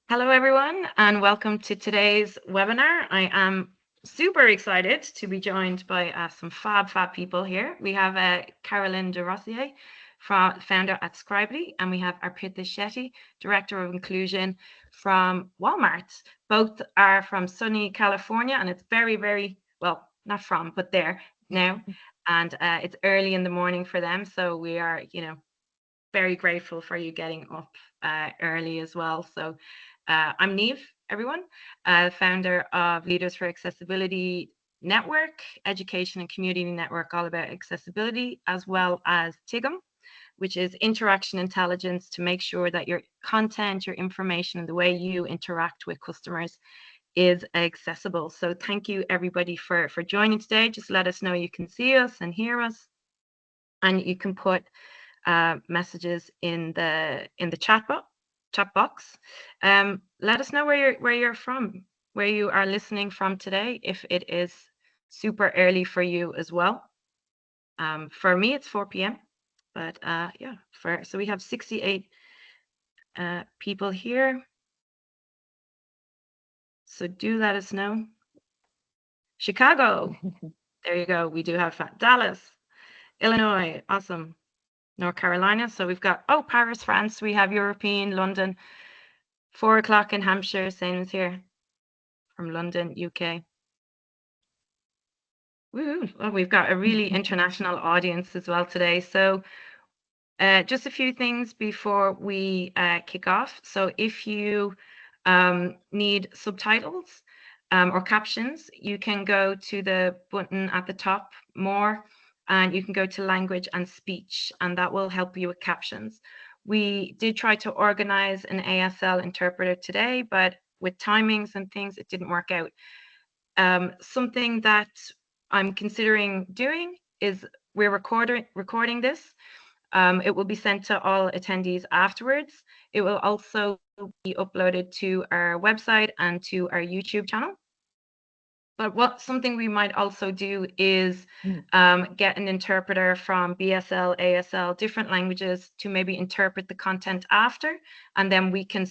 Hello, everyone, and welcome to today's webinar. I am super excited to be joined by some fab people here. We have Carolyn de Rossier, founder at Scribely, and we have Arpita Shetty, Director of Inclusion from Walmart. Both are from sunny California, and it's very, well, not from, but there now. And it's early in the morning for them, so we are, very grateful for you getting up early as well. So I'm Neve, everyone, founder of Leaders for Accessibility Network, Education and Community Network, all about accessibility, as well as TIGM, which is interaction intelligence to make sure that your content, your information, and the way you interact with customers is accessible. So thank you, everybody, for joining today. Just let us know you can see us and hear us, and you can put messages in the chat box. Let us know where you're from, where you are listening from today, if it is super early for you as well. For me, it's 4 p.m. But yeah, so we have 68 people here. So do let us know. Chicago, there you go. We do have Dallas, Illinois, awesome. North Carolina. So we've got, Paris, France. We have European, London. 4 o'clock in Hampshire, same as here. From London, UK. Woo! Well, we've got a really international audience as well today. So just a few things before we kick off. So if you need subtitles or captions, you can go to the button at the top, more, and you can go to language and speech, and that will help you with captions. We did try to organize an ASL interpreter today, but with timings and things, it didn't work out. Something that I'm considering doing is we're recording this. It will be sent to all attendees afterwards. It will also be uploaded to our website and to our YouTube channel. But something we might also do is get an interpreter from BSL, ASL, different languages to maybe interpret the content after, and then we can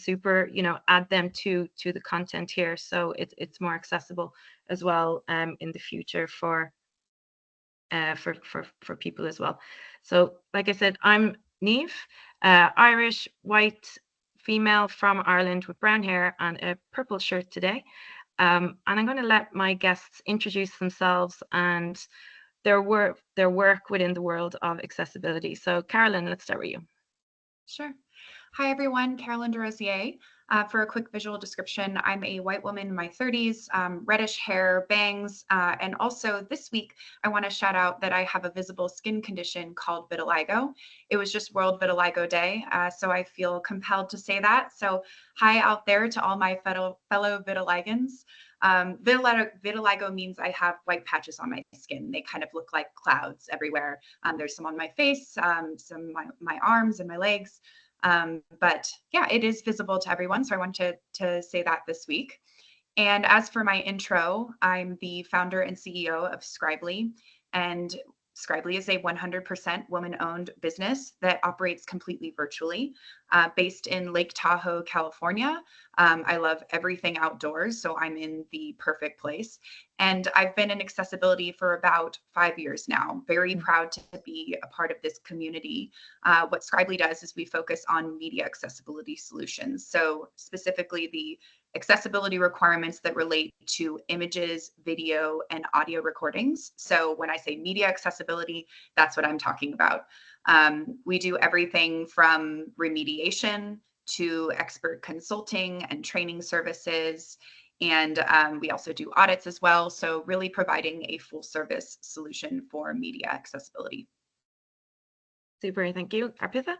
add them to the content here, so it's more accessible as well in the future for people as well. So, like I said, I'm Neve, Irish, white, female from Ireland with brown hair and a purple shirt today. And I'm going to let my guests introduce themselves and their work within the world of accessibility. So Carolyn, let's start with you. Sure. Hi, everyone. Carolyn de Rossier. For a quick visual description, I'm a white woman in my 30s, reddish hair, bangs, and also this week, I want to shout out that I have a visible skin condition called vitiligo. It was just World Vitiligo Day, so I feel compelled to say that. So hi out there to all my fellow vitiligans. Vitiligo means I have white patches on my skin. They kind of look like clouds everywhere. There's some on my face, some my arms and my legs. But yeah, it is visible to everyone. So I wanted to say that this week. And as for my intro, I'm the founder and CEO of Scribely. And Scribely is a 100% woman-owned business that operates completely virtually, based in Lake Tahoe, California. I love everything outdoors, so I'm in the perfect place. And I've been in accessibility for about 5 years now. Very proud to be a part of this community. What Scribely does is we focus on media accessibility solutions. So specifically the accessibility requirements that relate to images, video, and audio recordings. So when I say media accessibility, that's what I'm talking about. We do everything from remediation to expert consulting and training services. And we also do audits as well. So really providing a full service solution for media accessibility. Super, thank you. Arpita?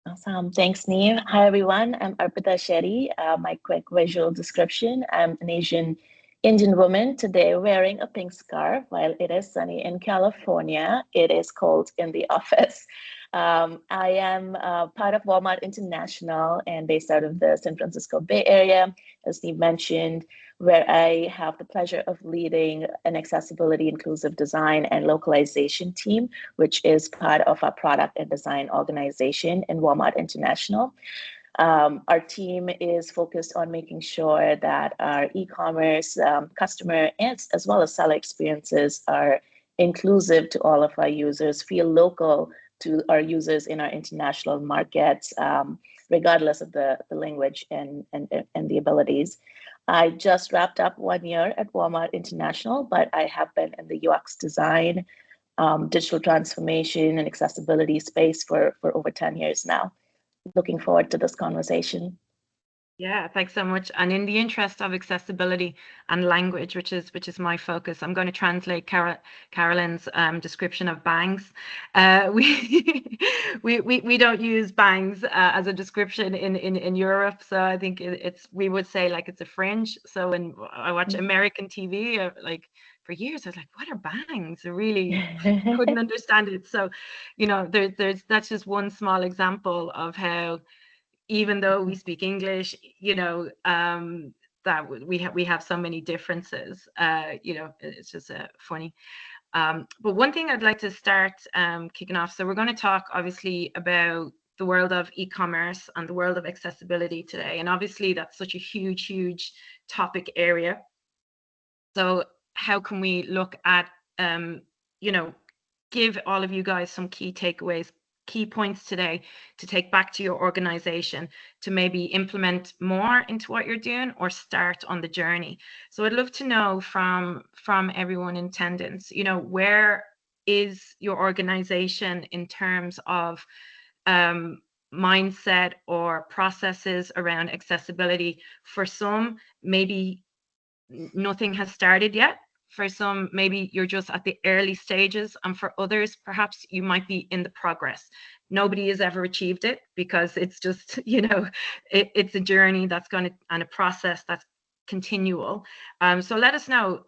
Awesome. Thanks, Neve. Hi, everyone. I'm Arpita Shetty. My quick visual description. I'm an Asian Indian woman today wearing a pink scarf. While it is sunny in California, it is cold in the office. I am part of Walmart International and based out of the San Francisco Bay Area, as Neve mentioned, where I have the pleasure of leading an accessibility, inclusive design, and localization team, which is part of our product and design organization in Walmart International. Our team is focused on making sure that our e-commerce customer as well as seller experiences are inclusive to all of our users, feel local to our users in our international markets, regardless of the language and the abilities. I just wrapped up 1 year at Walmart International, but I have been in the UX design, digital transformation, and accessibility space for over 10 years now. Looking forward to this conversation. Yeah, thanks so much. And in the interest of accessibility and language, which is my focus, I'm going to translate Carolyn's description of bangs. We, we don't use bangs as a description in Europe, so I think it's we would say like it's a fringe. So when I watch American TV, like for years I was like, what are bangs? I really couldn't understand it. So, you know, there's that's just one small example of how, even though we speak English, you know, that we have so many differences. You know, it's just funny. But one thing I'd like to start kicking off. So we're going to talk obviously about the world of e-commerce and the world of accessibility today, and obviously that's such a huge topic area. So how can we look at, you know, give all of you guys some key takeaways, key points today to take back to your organization to maybe implement more into what you're doing or start on the journey. So I'd love to know from everyone in attendance, you know, where is your organization in terms of mindset or processes around accessibility? For some, maybe nothing has started yet. For some, maybe you're just at the early stages. And for others, perhaps you might be in the progress. Nobody has ever achieved it because it's just, you know, it's a journey that's going to, and a process that's continual. So let us know,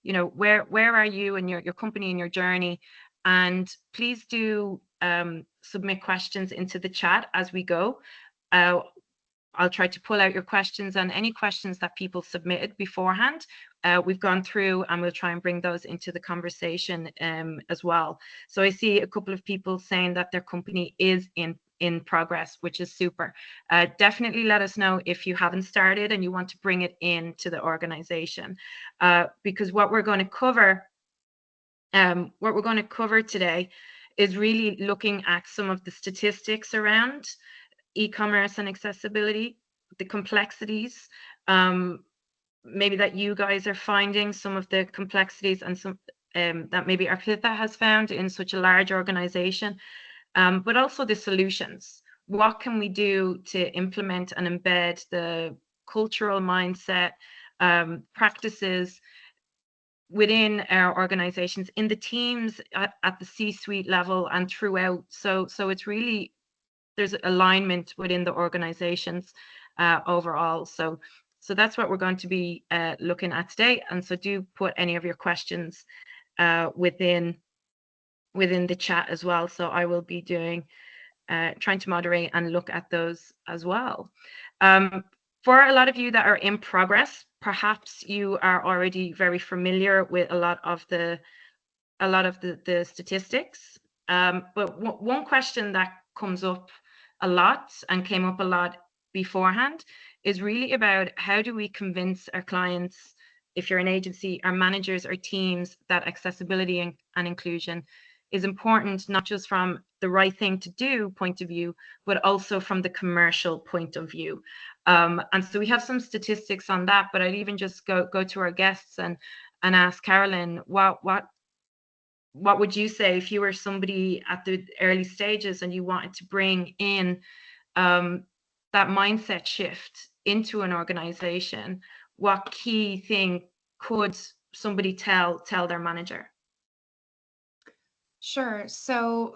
you know, where are you in your company and your journey? And please do submit questions into the chat as we go. I'll try to pull out your questions, and any questions that people submitted beforehand, we've gone through, and we'll try and bring those into the conversation as well. So I see a couple of people saying that their company is in progress, which is super. Definitely let us know if you haven't started and you want to bring it into the organization, because what we're going to cover today is really looking at some of the statistics around e-commerce and accessibility, the complexities, maybe that you guys are finding, some of the complexities and some that maybe Arpita has found in such a large organization, but also the solutions. What can we do to implement and embed the cultural mindset, practices within our organizations, in the teams, at the C-suite level and throughout. So it's really, there's alignment within the organizations overall. So that's what we're going to be looking at today. And so do put any of your questions within the chat as well. So I will be doing, trying to moderate and look at those as well. For a lot of you that are in progress, perhaps you are already very familiar with a lot of the statistics. But one question that comes up a lot and came up a lot beforehand is really about how do we convince our clients, if you're an agency, our managers, our teams, that accessibility and inclusion is important, not just from the right thing to do point of view, but also from the commercial point of view. And so we have some statistics on that, but I'd even just go to our guests and ask Carolyn, what would you say if you were somebody at the early stages and you wanted to bring in that mindset shift into an organization? What key thing could somebody tell their manager? Sure. So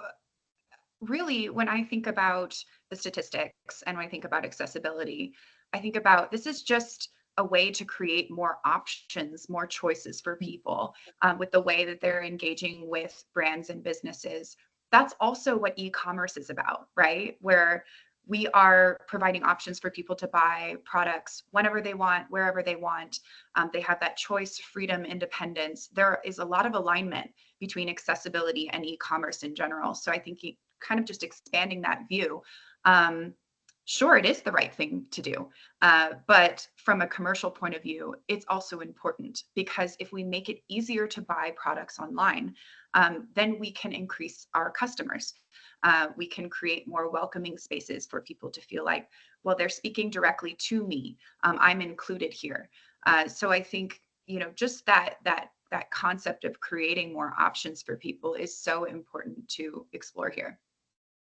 really, when I think about the statistics and when I think about accessibility, I think about this is just a way to create more options, more choices for people with the way that they're engaging with brands and businesses. That's also what e-commerce is about, right? Where we are providing options for people to buy products whenever they want, wherever they want. They have that choice, freedom, independence. There is a lot of alignment between accessibility and e-commerce in general. So I think kind of just expanding that view. Sure, it is the right thing to do. But from a commercial point of view, it's also important, because if we make it easier to buy products online, then we can increase our customers. We can create more welcoming spaces for people to feel like, well, they're speaking directly to me. I'm included here. So I think, just that concept of creating more options for people is so important to explore here.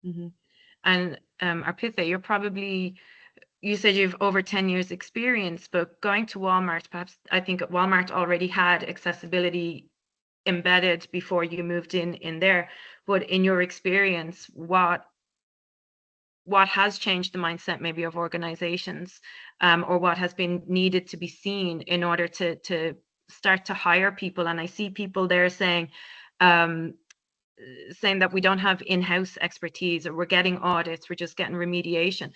Hmm. And Arpitha, you said you've over 10 years experience, but going to Walmart, perhaps I think Walmart already had accessibility embedded before you moved in there. But in your experience, what has changed the mindset maybe of organizations, or what has been needed to be seen in order to start to hire people? And I see people there um, saying that we don't have in-house expertise, or we're getting audits, we're just getting remediation.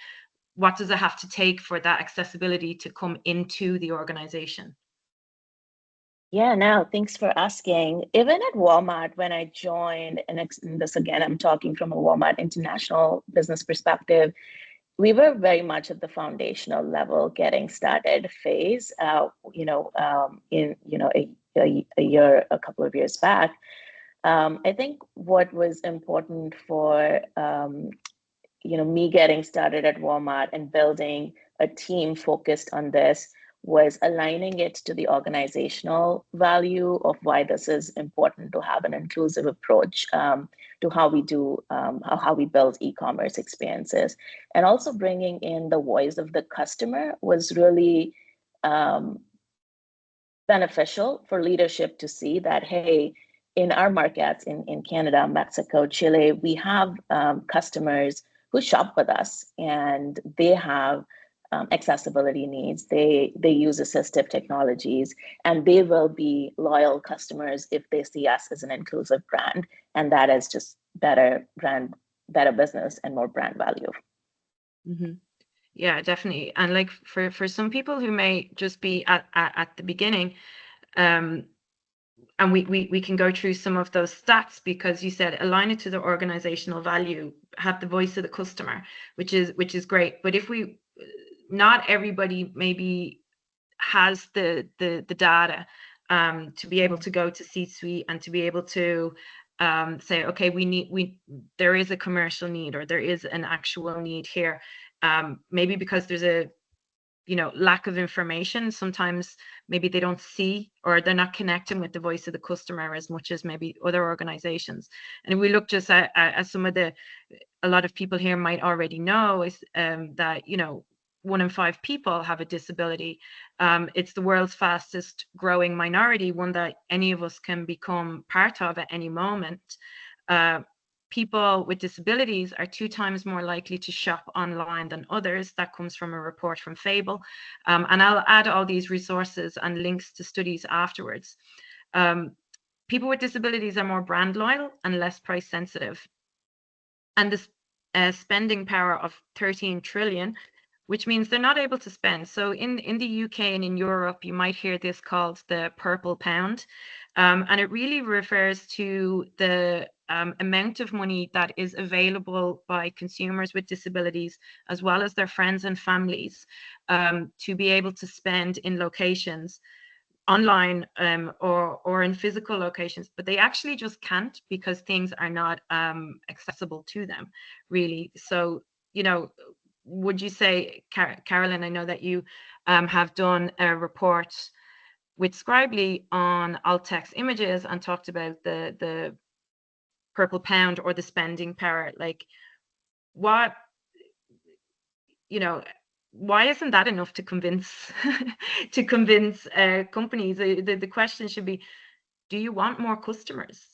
What does it have to take for that accessibility to come into the organization? Yeah, no, thanks for asking. Even at Walmart, when I joined, and this again, I'm talking from a Walmart international business perspective, we were very much at the foundational level, getting started phase. In a year, a couple of years back, I think what was important for me getting started at Walmart and building a team focused on this was aligning it to the organizational value of why this is important to have an inclusive approach to how we do how we build e-commerce experiences, and also bringing in the voice of the customer was really um, beneficial for leadership to see that, hey, in our markets in Canada, Mexico, Chile, we have customers who shop with us, and they have accessibility needs. They use assistive technologies, and they will be loyal customers if they see us as an inclusive brand, and that is just better business, and more brand value. Mm-hmm. Yeah, definitely. And like for some people who may just be at the beginning, um, and we can go through some of those stats, because you said align it to the organizational value, have the voice of the customer, which is great. But if not everybody maybe has the data to be able to go to C-suite and to be able to say, okay, there is a commercial need, or there is an actual need here. Maybe because there's a lack of information. Sometimes maybe they don't see, or they're not connecting with the voice of the customer as much as maybe other organizations. And if we look just at some of a lot of people here might already know is that 1 in 5 people have a disability. It's the world's fastest growing minority, one that any of us can become part of at any moment. Uh, People with disabilities are 2 times more likely to shop online than others. That comes from a report from Fable. And I'll add all these resources and links to studies afterwards. People with disabilities are more brand loyal and less price sensitive. And this spending power of 13 trillion, which means they're not able to spend. So in the UK and in Europe, you might hear this called the purple pound. And it really refers to the amount of money that is available by consumers with disabilities, as well as their friends and families, to be able to spend in locations online, or in physical locations, but they actually just can't, because things are not accessible to them, really. So, would you say, Carolyn, I know that you have done a report with Scribely on alt text images and talked about the purple pound, or the spending power. Like, what, you know, why isn't that enough to convince to convince companies? The question should be, do you want more customers?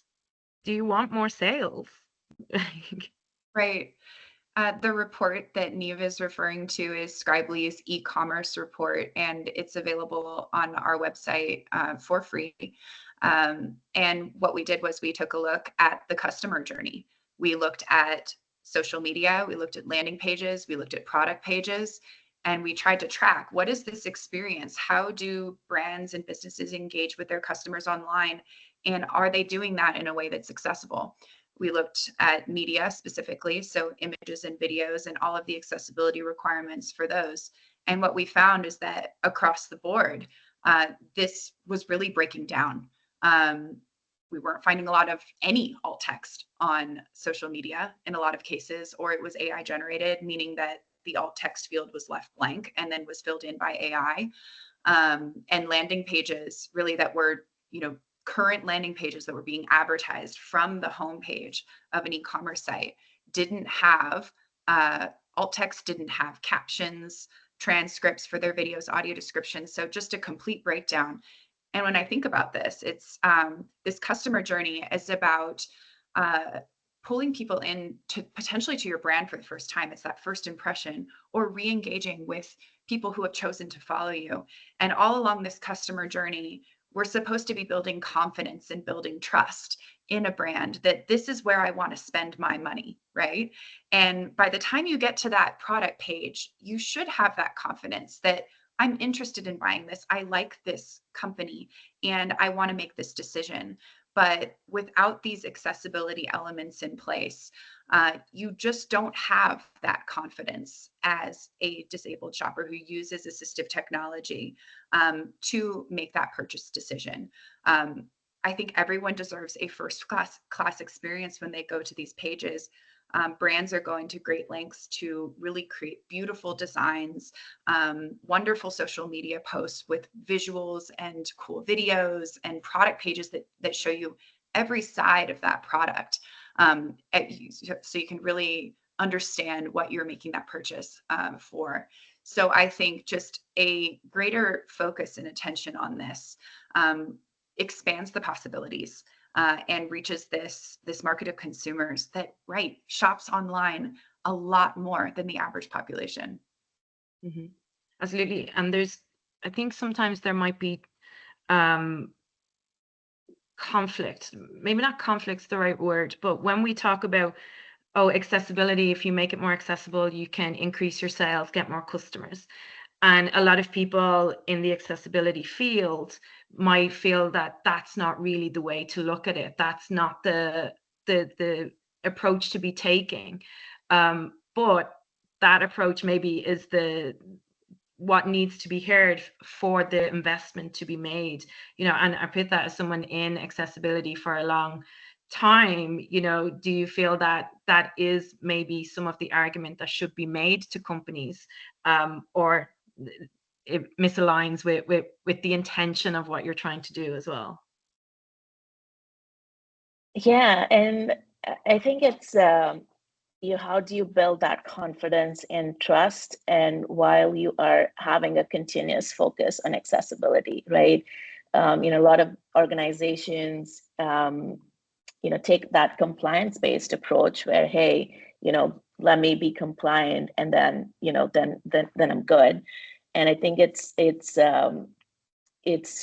Do you want more sales? Right. The report that Neve is referring to is Scribely's e-commerce report, and it's available on our website for free. And what we did was we took a look at the customer journey. We looked at social media, we looked at landing pages, we looked at product pages, and we tried to track, what is this experience? How do brands and businesses engage with their customers online? And are they doing that in a way that's accessible? We looked at media specifically, so images and videos and all of the accessibility requirements for those. And what we found is that across the board, this was really breaking down. We weren't finding a lot of any alt text on social media in a lot of cases, or it was AI generated, meaning that the alt text field was left blank and then was filled in by AI. And landing pages really that were, current landing pages that were being advertised from the homepage of an e-commerce site didn't have alt text, didn't have captions, transcripts for their videos, audio descriptions. So just a complete breakdown. And when I think about this, it's this customer journey is about pulling people in to potentially to your brand for the first time. It's that first impression, or re-engaging with people who have chosen to follow you. And all along this customer journey, we're supposed to be building confidence and building trust in a brand that this is where I want to spend my money, right? And by the time you get to that product page, you should have that confidence that I'm interested in buying this. I like this company and I want to make this decision. But without these accessibility elements in place, you just don't have that confidence as a disabled shopper who uses assistive technology to make that purchase decision. I think everyone deserves a first class experience when they go to these pages. Brands are going to great lengths to really create beautiful designs, wonderful social media posts with visuals and cool videos and product pages that show you every side of that product. So you can really understand what you're making that purchase for. So I think just a greater focus and attention on this expands the possibilities. And reaches this market of consumers that shops online a lot more than the average population. Mm-hmm. Absolutely. And I think sometimes there might be conflict. Maybe not conflict's the right word, but when we talk about accessibility, if you make it more accessible, you can increase your sales, get more customers. And a lot of people in the accessibility field might feel that that's not really the way to look at it. That's not the approach to be taking. But that approach maybe is what needs to be heard for the investment to be made. And I put that as someone in accessibility for a long time. Do you feel that that is maybe some of the argument that should be made to companies, or it misaligns with the intention of what you're trying to do as well? Yeah, and I think it's how do you build that confidence and trust, and while you are having a continuous focus on accessibility, right? A lot of organizations, take that compliance-based approach where, hey, let me be compliant, and then, then I'm good. And I think it's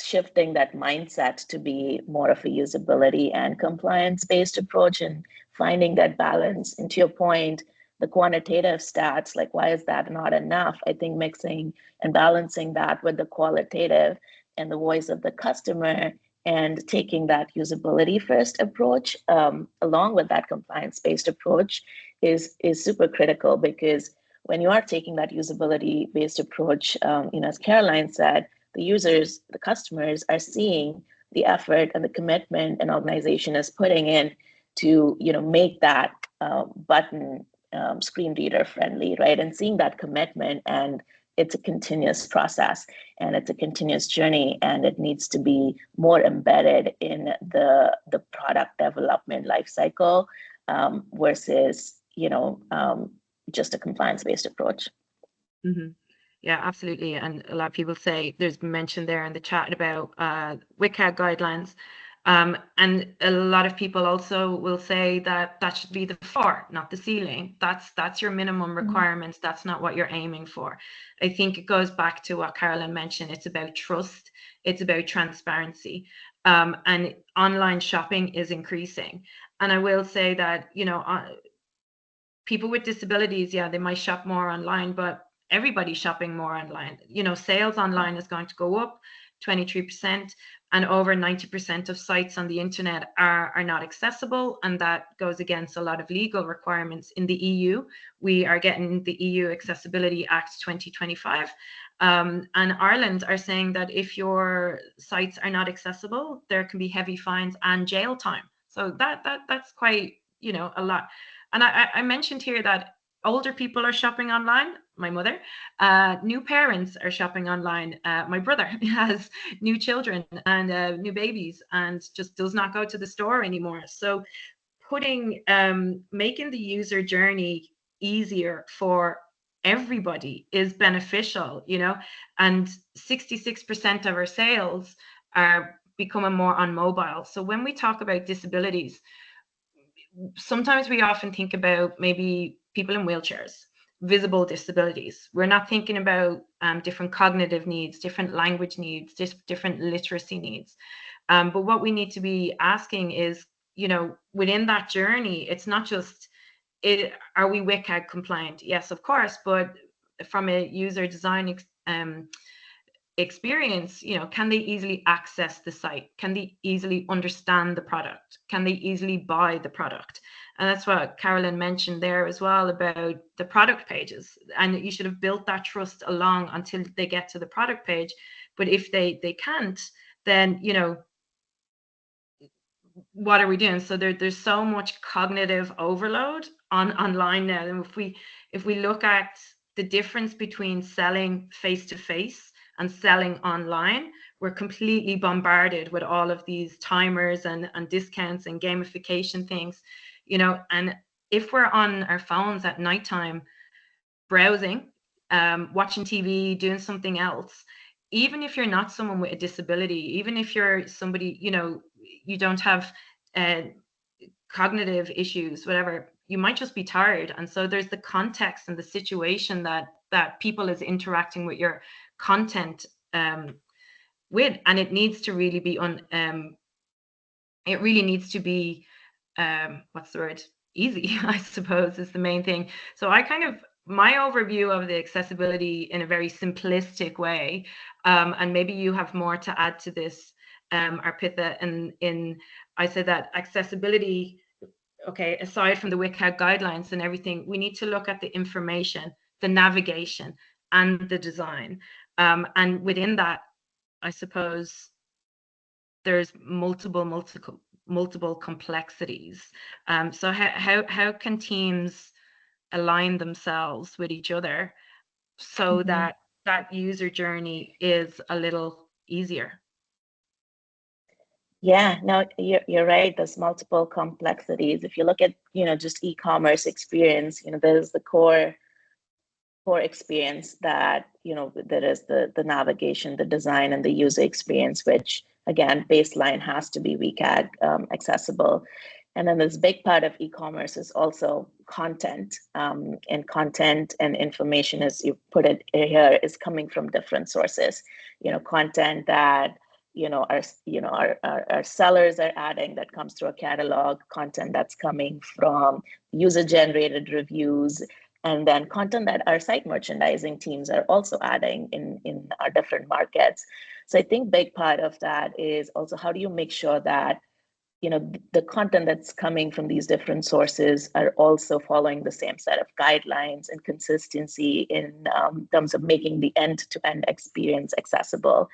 shifting that mindset to be more of a usability and compliance-based approach, and finding that balance. And to your point, the quantitative stats, like why is that not enough? I think mixing and balancing that with the qualitative and the voice of the customer, and taking that usability first approach along with that compliance-based approach is super critical. Because when you are taking that usability based approach, as Caroline said, the users, the customers are seeing the effort and the commitment an organization is putting in to, make that button screen reader friendly, right? And seeing that commitment, and it's a continuous process and it's a continuous journey, and it needs to be more embedded in the product development lifecycle versus, just a compliance-based approach. Mm-hmm. Yeah, absolutely. And a lot of people say, there's mentioned there in the chat about WCAG guidelines. And a lot of people also will say that that should be the floor, not the ceiling. That's your minimum requirements. Mm-hmm. That's not what you're aiming for. I think it goes back to what Carolyn mentioned. It's about trust. It's about transparency. And online shopping is increasing. And I will say that, people with disabilities, they might shop more online, but everybody's shopping more online. Sales online is going to go up 23%, and over 90% of sites on the internet are not accessible, and that goes against a lot of legal requirements in the EU. We are getting the EU Accessibility Act 2025, and Ireland are saying that if your sites are not accessible, there can be heavy fines and jail time. So that's quite, you know, a lot. And I mentioned here that older people are shopping online. My mother, new parents are shopping online. My brother has new children and new babies, and just does not go to the store anymore. So putting making the user journey easier for everybody is beneficial, you know. And 66% of our sales are becoming more on mobile. So when we talk about disabilities, sometimes we often think about maybe people in wheelchairs, visible disabilities. We're not thinking about different cognitive needs, different language needs, different literacy needs. But what we need to be asking is, you know, within that journey, it's not just, are we WCAG compliant? Yes, of course, but from a user design experience, you know, can they easily access the site? Can they easily understand the product? Can they easily buy the product? And that's what Carolyn mentioned there as well about the product pages. And you should have built that trust along until they get to the product page. But if they can't, then, you know, what are we doing? So there's so much cognitive overload online now. And if we look at the difference between selling face to face and selling online, we're completely bombarded with all of these timers and discounts and gamification things, you know. And if we're on our phones at nighttime browsing, watching TV, doing something else, even if you're not someone with a disability, even if you're somebody, you know, you don't have uh, cognitive issues, whatever, you might just be tired. And so there's the context and the situation that people is interacting with your content with, and it needs to really be it really needs to be what's the word, easy, I suppose, is the main thing. So I kind of, my overview of the accessibility in a very simplistic way, and maybe you have more to add to this, Arpitha, in I said that accessibility, okay, aside from the WCAG guidelines and everything, we need to look at the information, the navigation, and the design. And within that, I suppose there's multiple complexities. So how can teams align themselves with each other so that that user journey is a little easier? Yeah, no, you're right. There's multiple complexities. If you look at, you know, just e-commerce experience, you know, there's the core experience that, you know, there is the navigation, the design, and the user experience, which again, baseline has to be WCAG accessible. And then this big part of e-commerce is also content, and content and information, as you put it here, is coming from different sources. You know, content that, you know, our sellers are adding that comes through a catalog, content that's coming from user-generated reviews, and then content that our site merchandising teams are also adding in our different markets. So I think big part of that is also, how do you make sure that, you know, the content that's coming from these different sources are also following the same set of guidelines and consistency in terms of making the end-to-end experience accessible.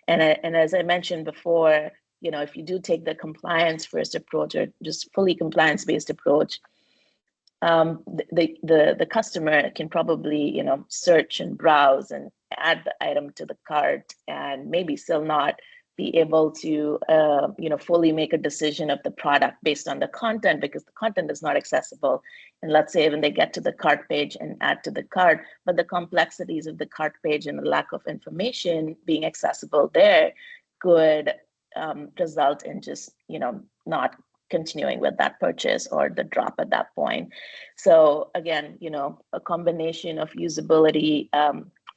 And as I mentioned before, you know, if you do take the compliance first approach, or just fully compliance-based approach, the customer can probably, you know, search and browse and add the item to the cart, and maybe still not be able to, you know, fully make a decision of the product based on the content, because the content is not accessible. And let's say when they get to the cart page and add to the cart, but the complexities of the cart page and the lack of information being accessible there could result in just, you know, not continuing with that purchase or the drop at that point. So again, you know, a combination of usability,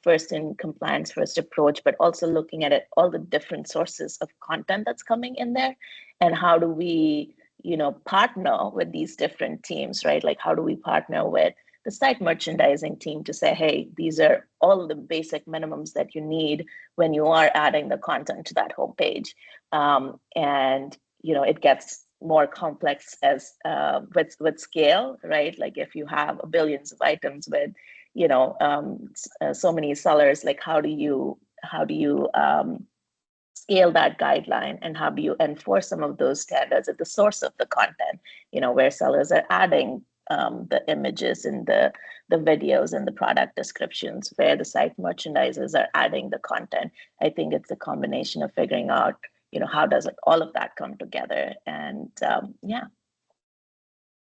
first in compliance first approach, but also looking at it, all the different sources of content that's coming in there, and how do we, you know, partner with these different teams, right? Like, how do we partner with the site merchandising team to say, hey, these are all the basic minimums that you need when you are adding the content to that homepage. And it gets more complex as with scale, right? Like if you have billions of items with so many sellers, like how do you scale that guideline, and how do you enforce some of those standards at the source of the content, where sellers are adding the images and the videos and the product descriptions, where the site merchandisers are adding the content. I think it's a combination of figuring out, how does all of that come together? And yeah.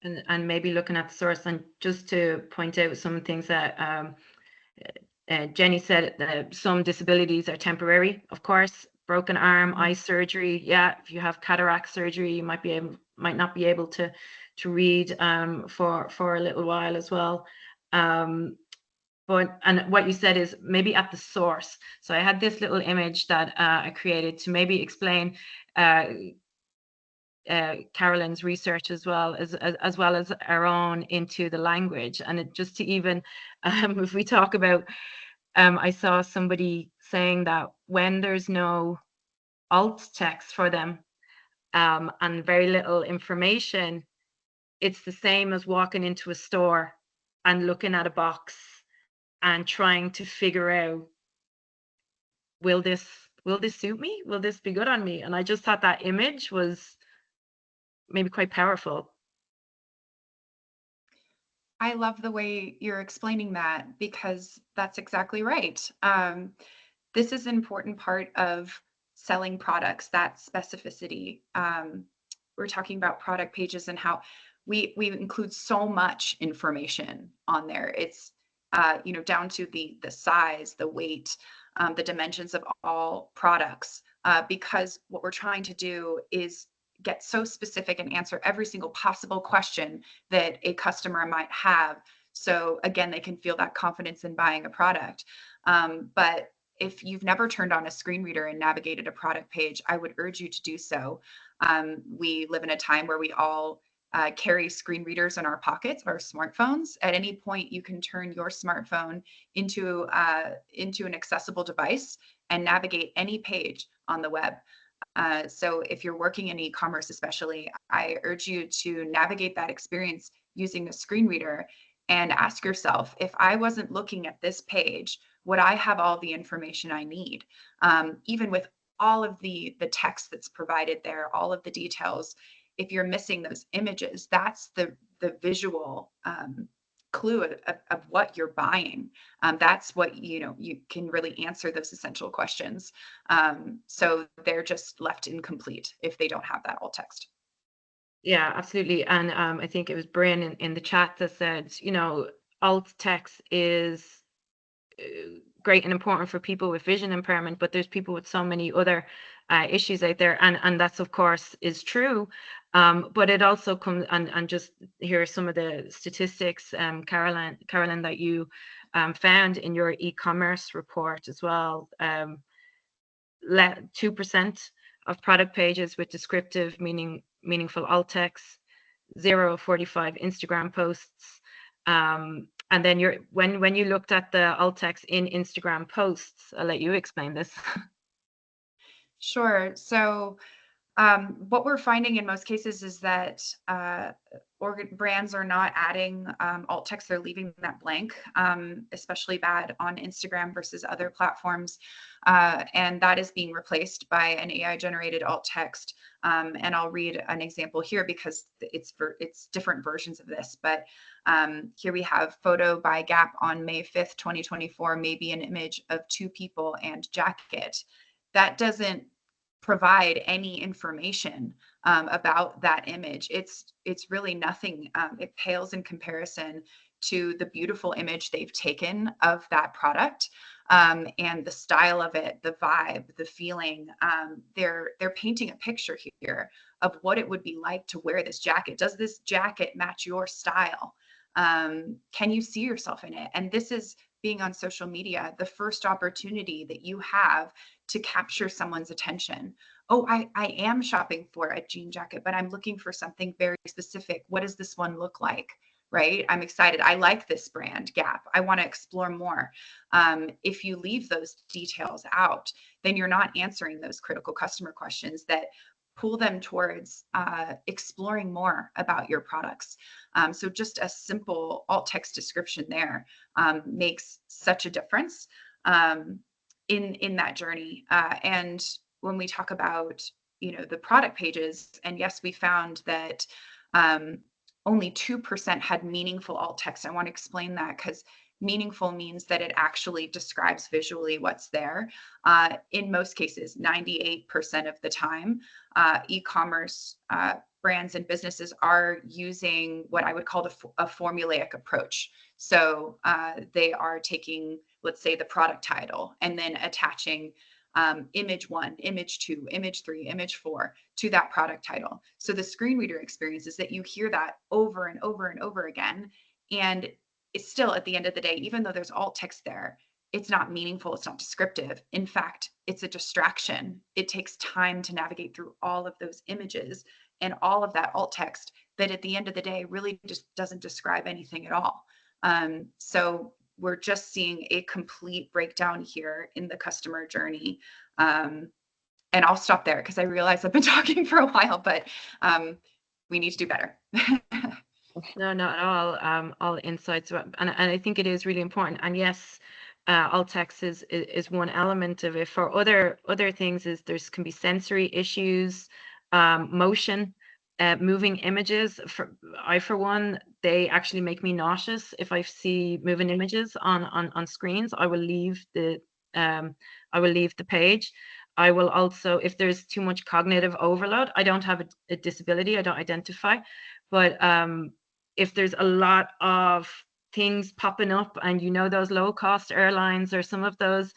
And maybe looking at the source, and just to point out some things that Jenny said, that some disabilities are temporary, of course. Broken arm, eye surgery. Yeah, if you have cataract surgery, you might not be able to read for a little while as well. But what you said is maybe at the source. So I had this little image that I created to maybe explain Carolyn's research as well as our own into the language, and it just to even if we talk about I saw somebody saying that when there's no alt text for them and very little information, it's the same as walking into a store and looking at a box and trying to figure out, will this suit me? Will this be good on me? And I just thought that image was maybe quite powerful. I love the way you're explaining that, because that's exactly right. This is an important part of selling products, that specificity. We're talking about product pages and how we include so much information on there. It's down to the size, the weight, the dimensions of all products, because what we're trying to do is get so specific and answer every single possible question that a customer might have. So again, they can feel that confidence in buying a product. But if you've never turned on a screen reader and navigated a product page, I would urge you to do so. We live in a time where we all carry screen readers in our pockets, our smartphones. At any point, you can turn your smartphone into an accessible device and navigate any page on the web. So if you're working in e-commerce, especially, I urge you to navigate that experience using a screen reader and ask yourself, if I wasn't looking at this page, would I have all the information I need? Even with all of the text that's provided there, all of the details, if you're missing those images, that's the visual clue of what you're buying. That's what, you can really answer those essential questions. So they're just left incomplete if they don't have that alt text. Yeah, absolutely. And I think it was Bryn in the chat that said, alt text is great and important for people with vision impairment, but there's people with so many other issues out there, and that's of course is true. But it also comes, and just here are some of the statistics, Carolyn, that you found in your e-commerce report as well. 2% of product pages with descriptive, meaningful alt text, 0 of 45 Instagram posts. And then when you looked at the alt text in Instagram posts, I'll let you explain this. Sure. So what we're finding in most cases is that brands are not adding alt text; they're leaving that blank, especially bad on Instagram versus other platforms. And that is being replaced by an AI-generated alt text. And I'll read an example here because it's different versions of this. But here we have photo by Gap on May 5th, 2024, maybe an image of two people and jacket. That doesn't provide any information about that image. It's really nothing. It pales in comparison to the beautiful image they've taken of that product, and the style of it, the vibe, the feeling. They're painting a picture here of what it would be like to wear this jacket. Does this jacket match your style? Can you see yourself in it? And this is being on social media, the first opportunity that you have to capture someone's attention. Oh, I am shopping for a jean jacket, but I'm looking for something very specific. What does this one look like? right? I'm excited. I like this brand, Gap. I want to explore more. If you leave those details out, then you're not answering those critical customer questions that pull them towards exploring more about your products. So just a simple alt text description there makes such a difference in that journey. And when we talk about, the product pages, and yes, we found that only 2% had meaningful alt text. I want to explain that because meaningful means that it actually describes visually what's there. In most cases, 98% of the time, e-commerce brands and businesses are using what I would call a formulaic approach. So they are taking, let's say, the product title and then attaching image 1, image 2, image 3, image 4 to that product title. So the screen reader experience is that you hear that over and over and over again. And it's still, at the end of the day, even though there's alt text there, it's not meaningful, it's not descriptive. In fact, it's a distraction. It takes time to navigate through all of those images and all of that alt text that at the end of the day really just doesn't describe anything at all. So we're just seeing a complete breakdown here in the customer journey. And I'll stop there because I realize I've been talking for a while, but we need to do better. No, not at all insights, and I think it is really important. And yes, alt text is one element of it. For other things, can be sensory issues, motion, moving images. For one, they actually make me nauseous. If I see moving images on screens, I will leave the page. I will also, if there's too much cognitive overload, I don't have a disability, I don't identify, but if there's a lot of things popping up, and those low cost airlines or some of those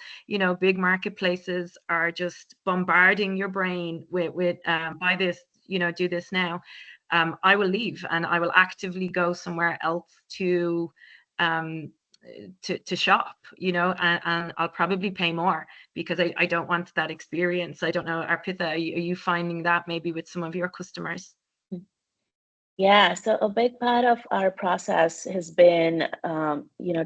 big marketplaces are just bombarding your brain with buy this, do this now, I will leave and I will actively go somewhere else to shop, and I'll probably pay more because I don't want that experience. I don't know, Arpita, are you finding that maybe with some of your customers? Yeah, so a big part of our process has been,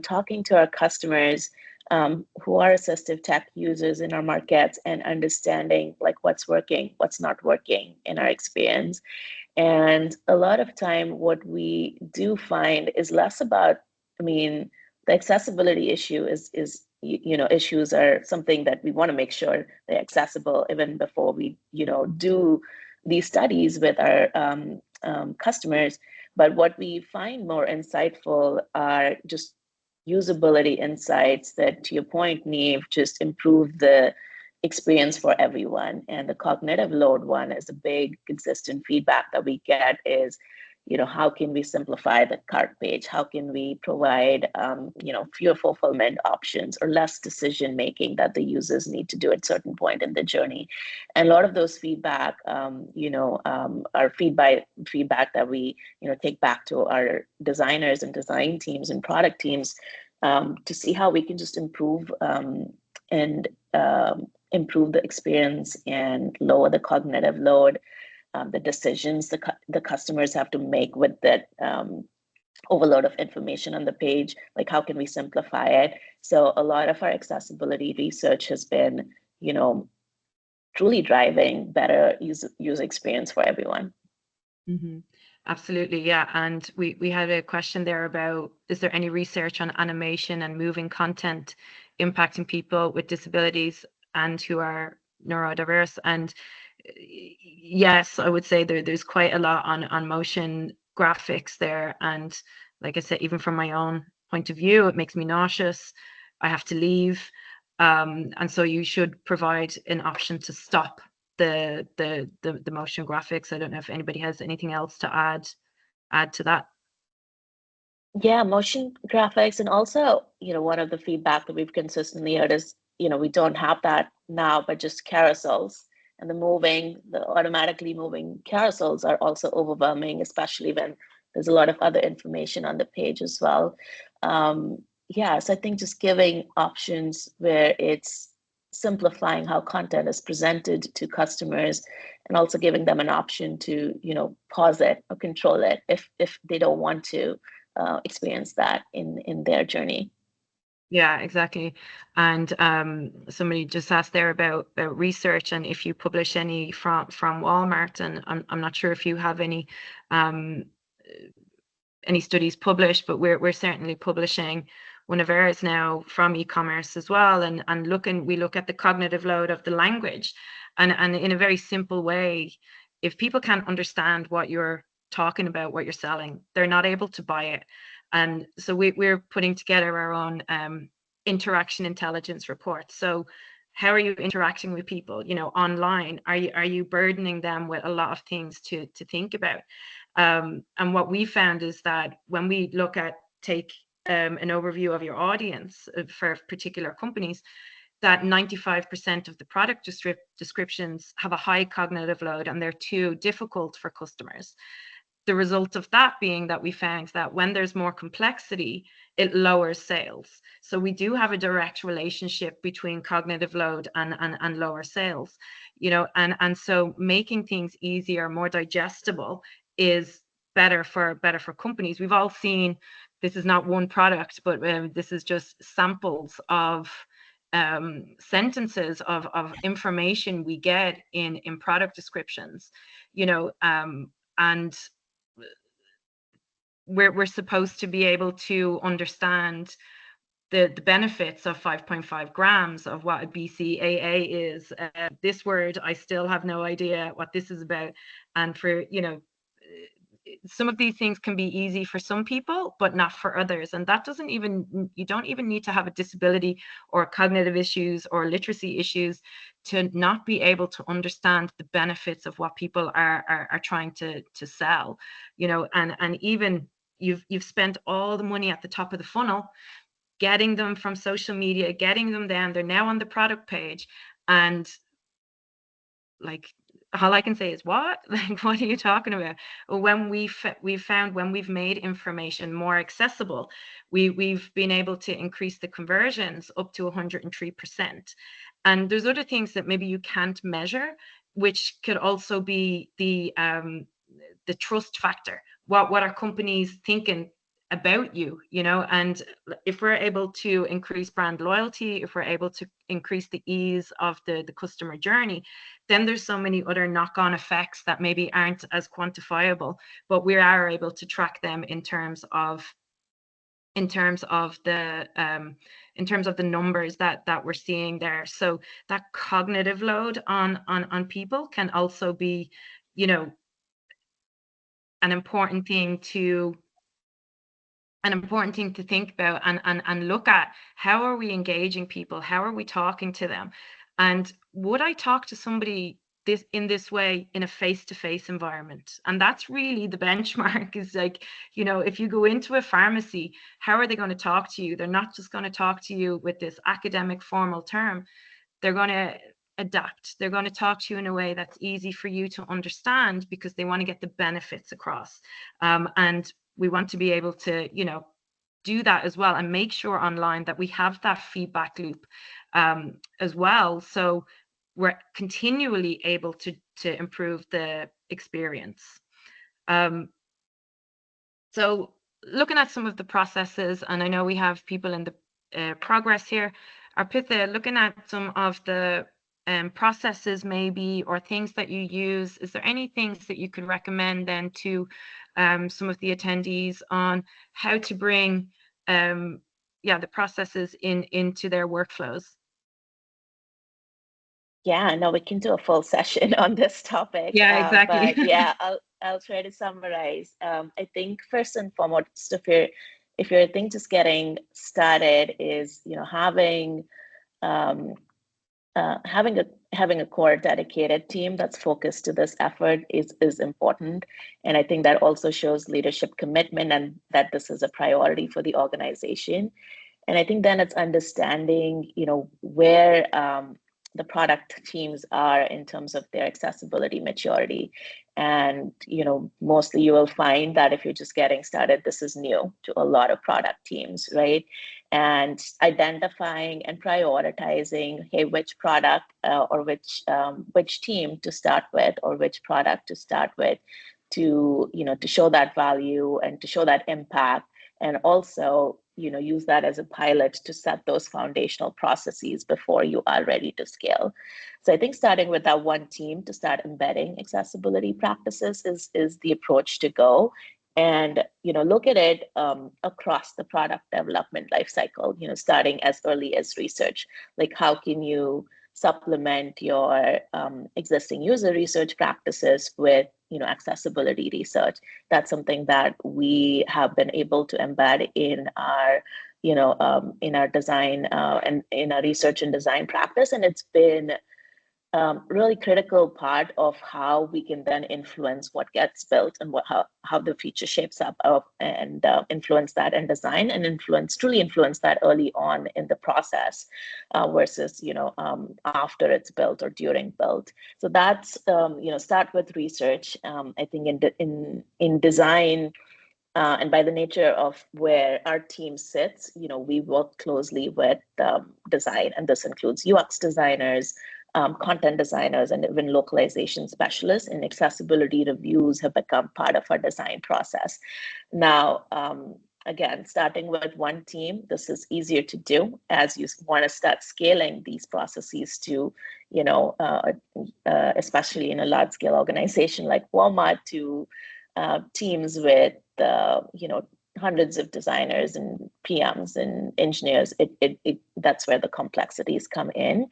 talking to our customers who are assistive tech users in our markets and understanding like what's working, what's not working in our experience. And a lot of time, what we do find is less about, the accessibility issue is issues are something that we want to make sure they're accessible even before we, do these studies with our customers. But what we find more insightful are just usability insights that, to your point, Neve, just improve the experience for everyone. And the cognitive load one is a big consistent feedback that we get is, how can we simplify the cart page? How can we provide, fewer fulfillment options or less decision making that the users need to do at certain point in the journey? And a lot of those feedback, are feedback that we, take back to our designers and design teams and product teams to see how we can just improve and improve the experience and lower the cognitive load, the decisions the customers have to make with that overload of information on the page, like how can we simplify it? So a lot of our accessibility research has been, truly driving better user experience for everyone. Mm-hmm. Absolutely, yeah. And we had a question there about, is there any research on animation and moving content impacting people with disabilities and who are neurodiverse? And yes, I would say there's quite a lot on motion graphics there. And like I said, even from my own point of view, it makes me nauseous. I have to leave. And so you should provide an option to stop the motion graphics. I don't know if anybody has anything else to add to that. Yeah, motion graphics, and also, one of the feedback that we've consistently heard is, we don't have that now, but just carousels and the automatically moving carousels are also overwhelming, especially when there's a lot of other information on the page as well. Yeah, so I think just giving options where it's simplifying how content is presented to customers and also giving them an option to, pause it or control it if they don't want to experienced that in their journey. Yeah, exactly. And somebody just asked there about research and if you publish any from Walmart, and I'm not sure if you have um, any studies published, but we're certainly publishing one of ours now from e-commerce as well, and we look at the cognitive load of the language, and in a very simple way, if people can't understand what you're talking about, what you're selling, they're not able to buy it. And so we're putting together our own interaction intelligence report. So how are you interacting with people, online? Are you burdening them with a lot of things to think about? And what we found is that when we take an overview of your audience for particular companies, that 95% of the product descriptions have a high cognitive load and they're too difficult for customers. The result of that being that we found that when there's more complexity, it lowers sales. So we do have a direct relationship between cognitive load and lower sales, and so making things easier, more digestible is better for companies. We've all seen, this is not one product, but this is just samples of sentences of information we get in product descriptions, and we're supposed to be able to understand the benefits of 5.5 grams of what a BCAA is. This word, I still have no idea what this is about. And for, some of these things can be easy for some people, but not for others. And that you don't even need to have a disability or cognitive issues or literacy issues to not be able to understand the benefits of what people are trying to sell, and even you've spent all the money at the top of the funnel, getting them from social media, getting them down, they're now on the product page. And like, all I can say is, what? Like, what are you talking about? When we've found when we've made information more accessible, we've been able to increase the conversions up to 103%. And there's other things that maybe you can't measure, which could also be the trust factor. What are companies thinking about you, and if we're able to increase brand loyalty, if we're able to increase the ease of the customer journey, then there's so many other knock-on effects that maybe aren't as quantifiable, but we are able to track them in terms of the numbers that we're seeing there. So that cognitive load on people can also be, an important thing to think about and look at. How are we engaging people? How are we talking to them? And would I talk to somebody in this way in a face-to-face environment? And that's really the benchmark, is like, if you go into a pharmacy, how are they going to talk to you? They're not just going to talk to you with this academic formal term. They're going to adapt. They're going to talk to you in a way that's easy for you to understand, because they want to get the benefits across. And we want to be able to, do that as well, and make sure online that we have that feedback loop as well. So we're continually able to improve the experience. So looking at some of the processes, and I know we have people in the progress here, Arpitha, looking at some of the processes maybe, or things that you use, is there any things that you could recommend then to some of the attendees on how to bring the processes into their workflows? Yeah, no, we can do a full session on this topic. Yeah, exactly. But yeah, I'll try to summarize. I think first and foremost, if you're just getting started, is having having a core dedicated team that's focused to this effort is important. And I think that also shows leadership commitment and that this is a priority for the organization. And I think then it's understanding, where the product teams are in terms of their accessibility maturity. And, mostly you will find that if you're just getting started, this is new to a lot of product teams, right? And identifying and prioritizing, hey, which product or which team to start with, or which product to start with, to show that value and to show that impact, and also, use that as a pilot to set those foundational processes before you are ready to scale. So I think starting with that one team to start embedding accessibility practices is the approach to go. And look at it across the product development lifecycle, starting as early as research. Like, how can you supplement your existing user research practices with accessibility research? That's something that we have been able to embed in our in our design and in our research and design practice, and it's been really critical part of how we can then influence what gets built and how the feature shapes up and influence that in design, and truly influence that early on in the process versus after it's built or during build. So that's start with research. I think in design. And by the nature of where our team sits, we work closely with design, and this includes UX designers, content designers, and even localization specialists. And accessibility reviews have become part of our design process. Now, again, starting with one team, this is easier to do as you want to start scaling these processes to, especially in a large scale organization like Walmart, to teams with hundreds of designers and PMs and engineers. That's where the complexities come in.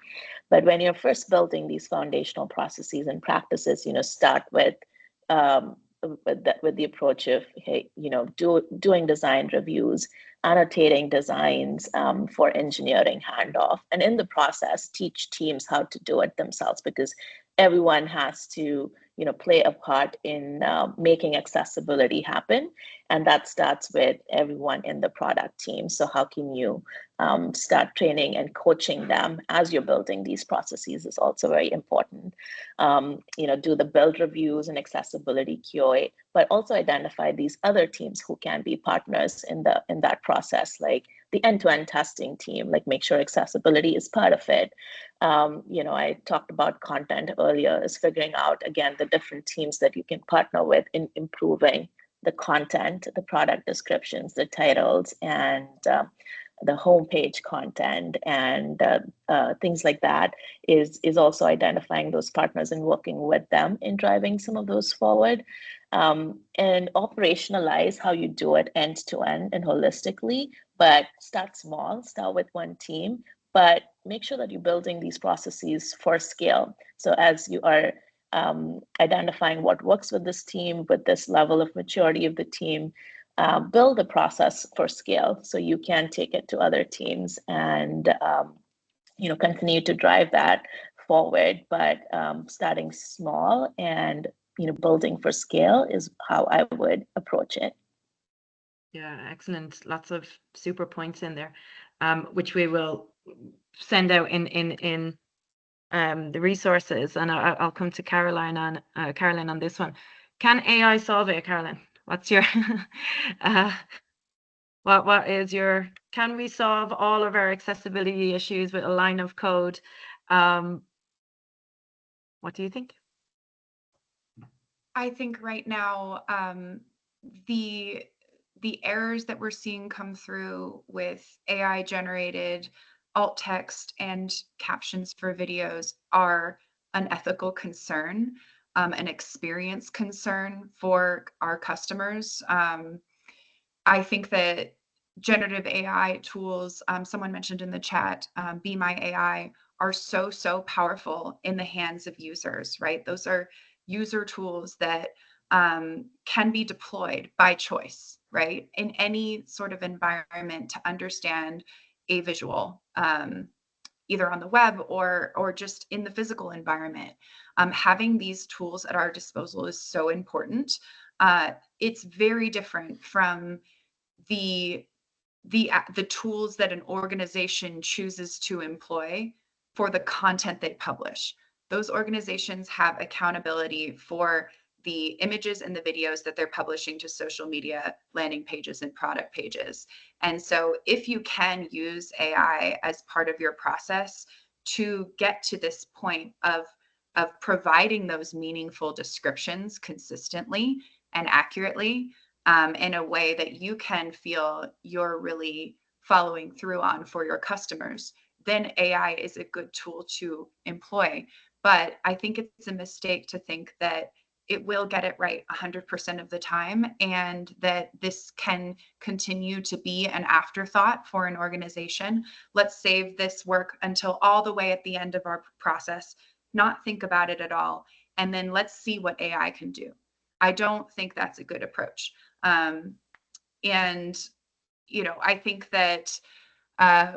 But when you're first building these foundational processes and practices, start with the approach of, hey, doing design reviews, annotating designs for engineering handoff, and in the process teach teams how to do it themselves, because everyone has to play a part in making accessibility happen. And that starts with everyone in the product team. So how can you start training and coaching them as you're building these processes is also very important. Do the build reviews and accessibility QA, but also identify these other teams who can be partners in that process, like the end-to-end testing team, like make sure accessibility is part of it. I talked about content earlier, is figuring out, again, the different teams that you can partner with in improving the content, the product descriptions, the titles, and the homepage content, and things like that, is also identifying those partners and working with them in driving some of those forward. And operationalize how you do it end to end and holistically, but start small, start with one team, but make sure that you're building these processes for scale. So as you are identifying what works with this team, with this level of maturity of the team, build a process for scale so you can take it to other teams and continue to drive that forward. But starting small and building for scale is how I would approach it. Yeah, excellent. Lots of super points in there, which we will send out in the resources. And I'll come to Caroline on this one. Can AI solve it, Caroline? What's your what is your, can we solve all of our accessibility issues with a line of code? What do you think? I think right now, the errors that we're seeing come through with AI generated alt text and captions for videos are an ethical concern, an experience concern for our customers. I think that generative AI tools, someone mentioned in the chat, Be My AI, are so powerful in the hands of users, right? Those are user tools that can be deployed by choice, right? In any sort of environment to understand a visual, either on the web or just in the physical environment. Having these tools at our disposal is so important. It's very different from the tools that an organization chooses to employ for the content they publish. Those organizations have accountability for the images and the videos that they're publishing to social media landing pages and product pages. And so if you can use AI as part of your process to get to this point of providing those meaningful descriptions consistently and accurately, in a way that you can feel you're really following through on for your customers, then AI is a good tool to employ. But I think it's a mistake to think that it will get it right 100% of the time, and that this can continue to be an afterthought for an organization. Let's save this work until all the way at the end of our process, not think about it at all, and then let's see what AI can do. I don't think that's a good approach. And, I think that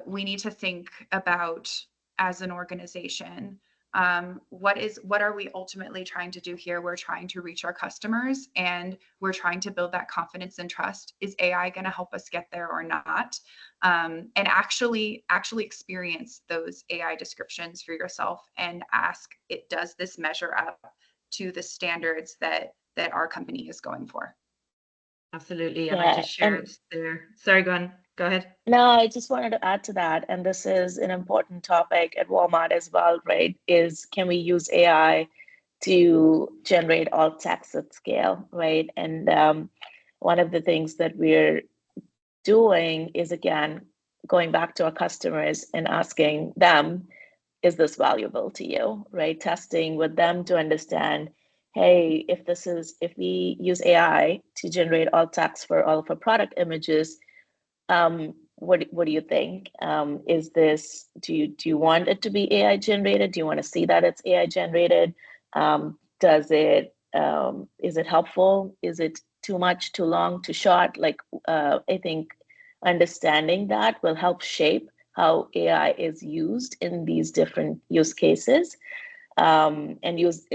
we need to think about, as an organization, what are we ultimately trying to do here? We're trying to reach our customers, and we're trying to build that confidence and trust. Is AI going to help us get there or not? And actually experience those AI descriptions for yourself and ask it, does this measure up to the standards that our company is going for? Absolutely. And I Yeah, just shared and there. Sorry, go on. Go ahead. no, I just wanted to add to that, and this is an important topic at Walmart as well, right? Is can we use AI to generate alt text at scale, right? And one of the things that we're doing is, again, going back to our customers and asking them, is this valuable to you, right? Testing with them to understand, hey, if we use AI to generate alt text for all of our product images, what do you think? Is this, do you want it to be AI generated? Do you want to see that it's AI generated? Is it helpful? Is it too much, too long, too short? Like, I think understanding that will help shape how AI is used in these different use cases, and used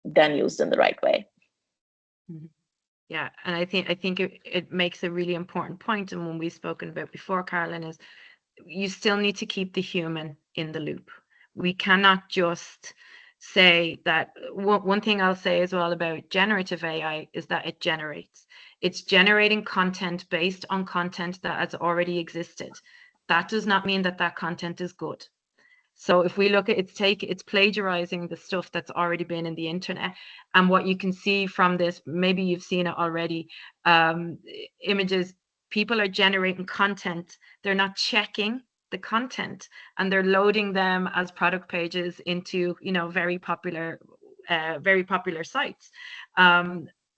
then used in the right way. Mhm. Yeah, and I think it makes a really important point, and one we've spoken about before, Carolyn, is you still need to keep the human in the loop. We cannot just say that. One thing I'll say as well about generative AI is that it generates. It's generating content based on content that has already existed. That does not mean that that content is good. So if we look at it's plagiarizing the stuff that's already been in the internet. And what you can see from this, maybe you've seen it already, images, people are generating content. They're not checking the content, and they're loading them as product pages into, very popular sites.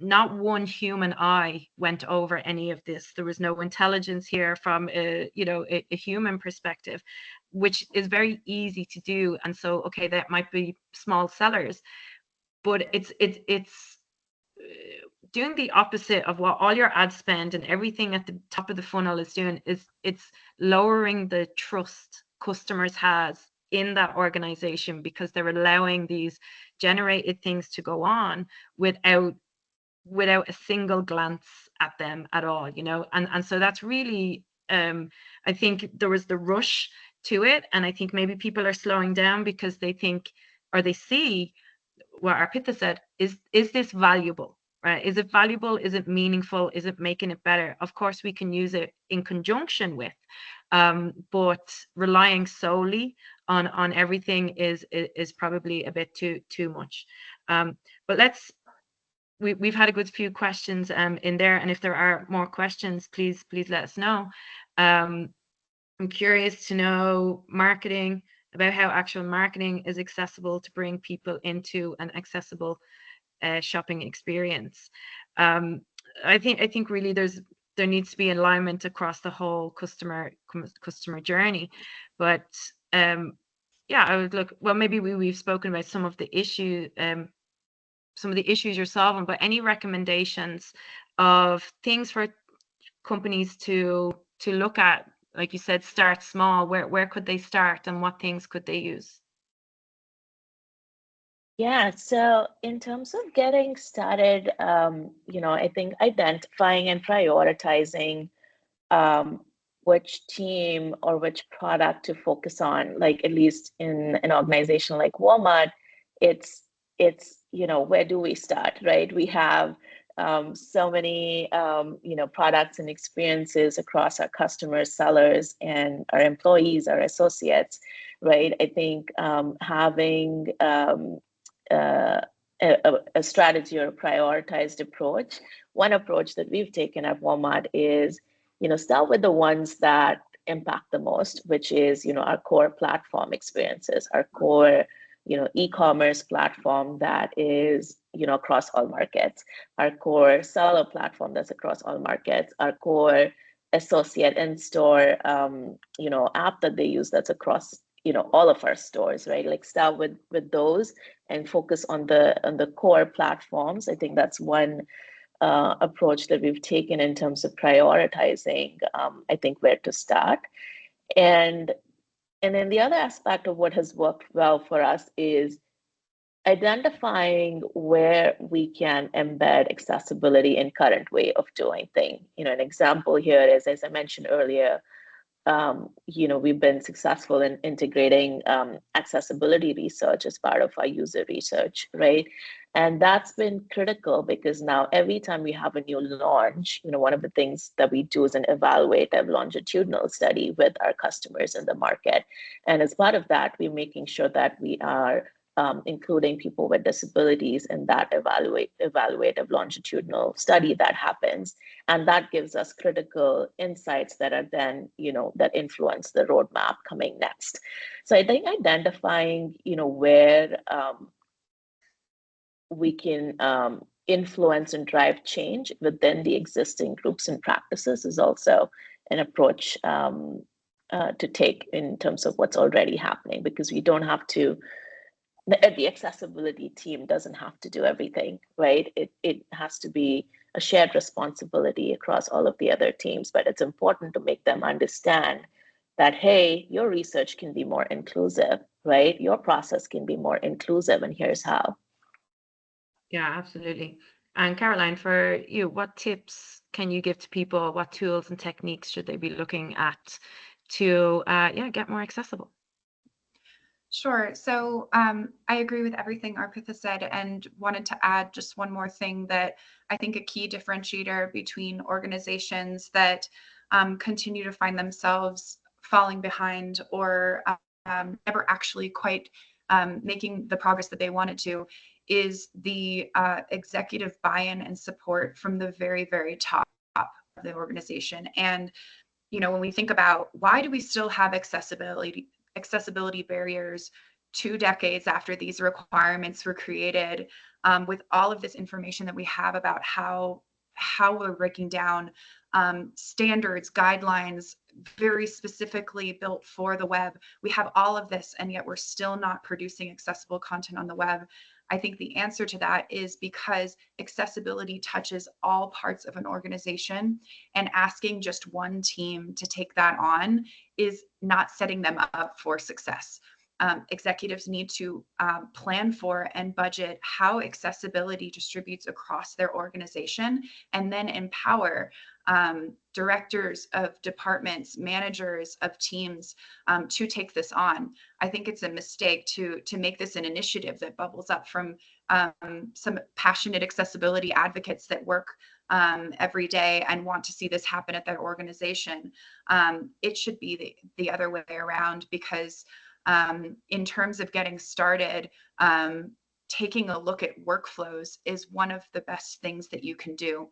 Not one human eye went over any of this. There was no intelligence here from a human perspective, which is very easy to do. And so, okay, that might be small sellers, but it's doing the opposite of what all your ad spend and everything at the top of the funnel is doing. Is it's lowering the trust customers has in that organization, because they're allowing these generated things to go on without a single glance at them at all, and so that's really, I think there was the rush to it, and I think maybe people are slowing down because they think, or they see what Arpita said, is this valuable, right? Is it valuable? Is it meaningful? Is it making it better? Of course we can use it in conjunction with, but relying solely on everything is probably a bit too much. But we've had a good few questions in there, and if there are more questions, please let us know. I'm curious to know about how actual marketing is accessible to bring people into an accessible shopping experience. I think really there needs to be alignment across the whole customer journey, but yeah, I would look. Well, maybe we've spoken about some of the issues you're solving, but any recommendations of things for companies to look at? Like you said, start small. Where could they start, and what things could they use? Yeah, so in terms of getting started, I think identifying and prioritizing which team or which product to focus on, like at least in an organization like Walmart, it's where do we start, right? We have so many products and experiences across our customers, sellers, and our employees, our associates, right? I think having uh, a strategy or a prioritized approach. One approach that we've taken at Walmart is, start with the ones that impact the most, which is, our core platform experiences, our core, e-commerce platform that is, across all markets, our core seller platform that's across all markets, our core associate in-store, app that they use that's across, all of our stores, right? Like start with those and focus on the core platforms. I think that's one approach that we've taken in terms of prioritizing, I think, where to start. And then the other aspect of what has worked well for us is identifying where we can embed accessibility in current way of doing things. An example here is, as I mentioned earlier, we've been successful in integrating accessibility research as part of our user research, right? And that's been critical because now every time we have a new launch, one of the things that we do is an evaluative longitudinal study with our customers in the market. And as part of that, we're making sure that we are including people with disabilities in that evaluative longitudinal study that happens. And that gives us critical insights that are then, that influence the roadmap coming next. So I think identifying, where we can influence and drive change within the existing groups and practices is also an approach to take in terms of what's already happening, because we don't have to, the accessibility team doesn't have to do everything, right? It has to be a shared responsibility across all of the other teams, but it's important to make them understand that, hey, your research can be more inclusive, right? Your process can be more inclusive, and here's how. Yeah, absolutely. And Caroline, for you, what tips can you give to people? What tools and techniques should they be looking at to get more accessible? Sure. So I agree with everything Arpita said, and wanted to add just one more thing that I think a key differentiator between organizations that continue to find themselves falling behind or never actually quite making the progress that they wanted to is the executive buy-in and support from the very, very top of the organization. And when we think about why do we still have accessibility barriers 2 decades after these requirements were created, with all of this information that we have about how we're breaking down standards, guidelines, very specifically built for the web. We have all of this, and yet we're still not producing accessible content on the web. I think the answer to that is because accessibility touches all parts of an organization, and asking just one team to take that on is not setting them up for success. Executives need to plan for and budget how accessibility distributes across their organization, and then empower directors of departments, managers of teams to take this on. I think it's a mistake to make this an initiative that bubbles up from some passionate accessibility advocates that work every day and want to see this happen at their organization. It should be the other way around, because in terms of getting started, taking a look at workflows is one of the best things that you can do.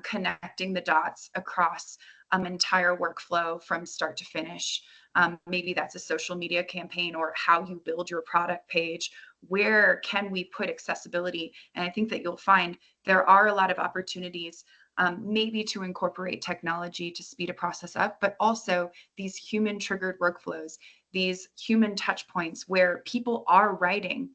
Connecting the dots across an entire workflow from start to finish. Maybe that's a social media campaign or how you build your product page. Where can we put accessibility? And I think that you'll find there are a lot of opportunities, maybe to incorporate technology to speed a process up, but also these human triggered workflows, these human touch points where people are writing.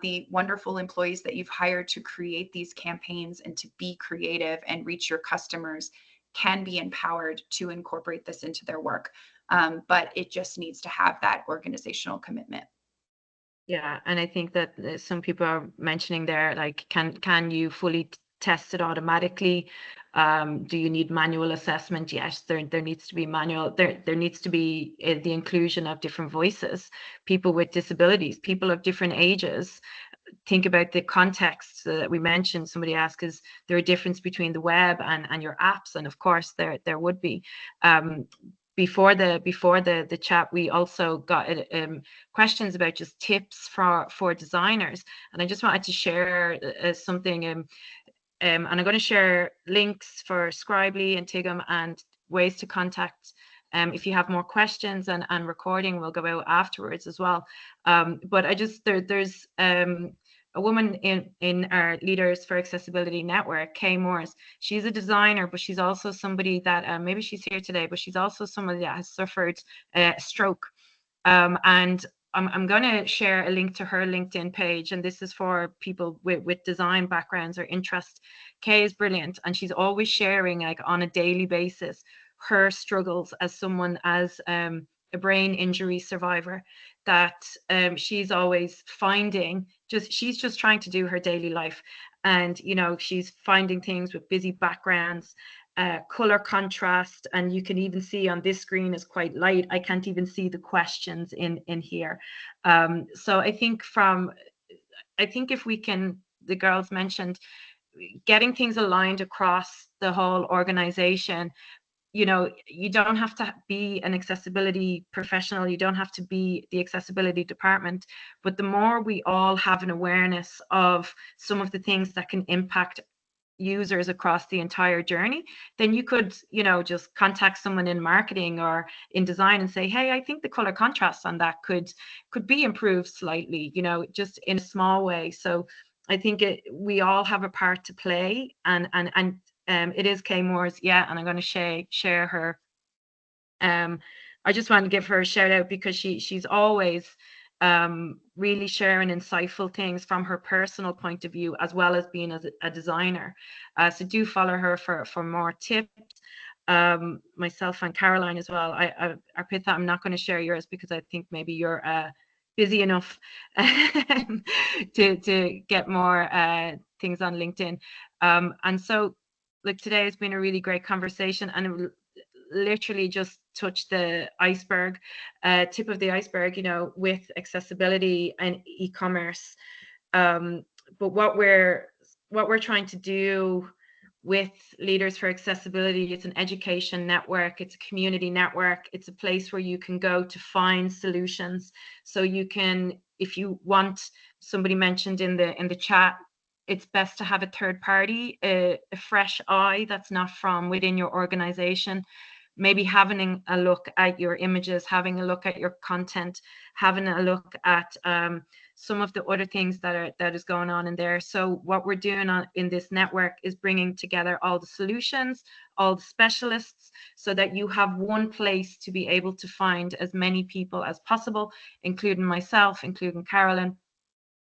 The wonderful employees that you've hired to create these campaigns and to be creative and reach your customers can be empowered to incorporate this into their work. But it just needs to have that organizational commitment. Yeah, and I think that some people are mentioning there, like, can you fully test it automatically? Do you need manual assessment? Yes, there needs to be manual. There needs to be the inclusion of different voices, people with disabilities, people of different ages. Think about the context that we mentioned. Somebody asked, is there a difference between the web and your apps? And of course there would be. before the chat, we also got questions about just tips for designers, and I just wanted to share something. And I'm going to share links for Scribely and Tigum and ways to contact. If you have more questions, and recording will go out afterwards as well. But I just there's a woman in our Leaders for Accessibility network, Kay Moores. She's a designer, but she's also somebody that maybe she's here today, but she's also somebody that has suffered a stroke. And I'm going to share a link to her LinkedIn page, and this is for people with design backgrounds or interest. Kay is brilliant, and she's always sharing, like, on a daily basis, her struggles as someone, as a brain injury survivor, that she's always finding, she's just trying to do her daily life, and she's finding things with busy backgrounds, color contrast, and you can even see on this screen is quite light. I can't even see the questions in here. So I think if we can, the girls mentioned getting things aligned across the whole organization. You don't have to be an accessibility professional, you don't have to be the accessibility department, but the more we all have an awareness of some of the things that can impact users across the entire journey, then you could just contact someone in marketing or in design and say, hey, I think the color contrast on that could be improved slightly, just in a small way. So I think we all have a part to play, and it is Kay Moore's, yeah, and I'm going to share her. I just want to give her a shout out because she's always really sharing insightful things from her personal point of view, as well as being a designer. So do follow her for more tips. Myself and Caroline as well. Arpitha, I'm not going to share yours because I think maybe you're busy enough to get more things on LinkedIn. And so, like, today has been a really great conversation, and it literally just touched the iceberg, tip of the iceberg, with accessibility and e-commerce. But what we're trying to do with Leaders for Accessibility, it's an education network, it's a community network, it's a place where you can go to find solutions. So you can, if you want, somebody mentioned in the chat, it's best to have a third party, a fresh eye that's not from within your organization, maybe having a look at your images, having a look at your content, having a look at some of the other things that is going on in there. So what we're doing in this network is bringing together all the solutions, all the specialists, so that you have one place to be able to find as many people as possible, including myself, including Carolyn.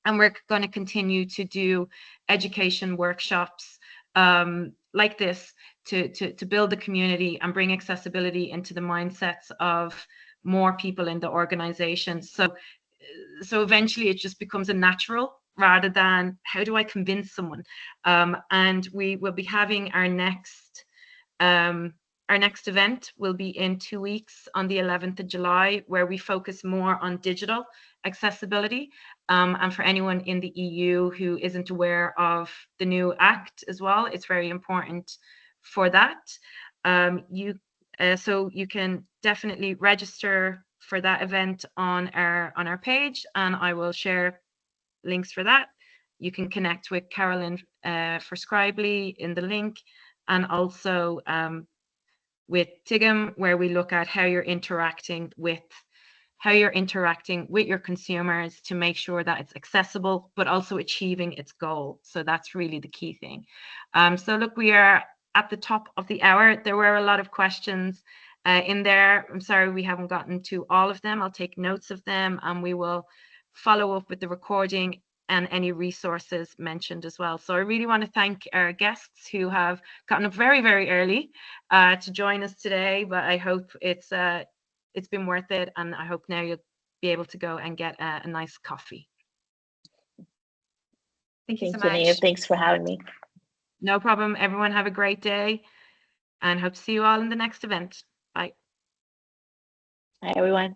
And we're going to continue to do education workshops like this to build the community and bring accessibility into the mindsets of more people in the organization. So eventually it just becomes a natural, rather than how do I convince someone. And we will be having our next event will be in 2 weeks on the 11th of July, where we focus more on digital accessibility. And for anyone in the EU who isn't aware of the new act as well, it's very important for that. So you can definitely register for that event on our page, and I will share links for that. You can connect with Carolyn for Scribely in the link, and also with Tigum, where we look at how you're interacting with your consumers to make sure that it's accessible, but also achieving its goal. So that's really the key thing. So look, we are at the top of the hour. There were a lot of questions in there. I'm sorry we haven't gotten to all of them. I'll take notes of them, and we will follow up with the recording and any resources mentioned as well. So I really want to thank our guests who have gotten up very, very early to join us today, but I hope it's been worth it, and I hope now you'll be able to go and get a nice coffee. Thank you so Thank you, much. Thanks for having me. No problem. Everyone have a great day, and hope to see you all in the next event. Bye. Hi, everyone.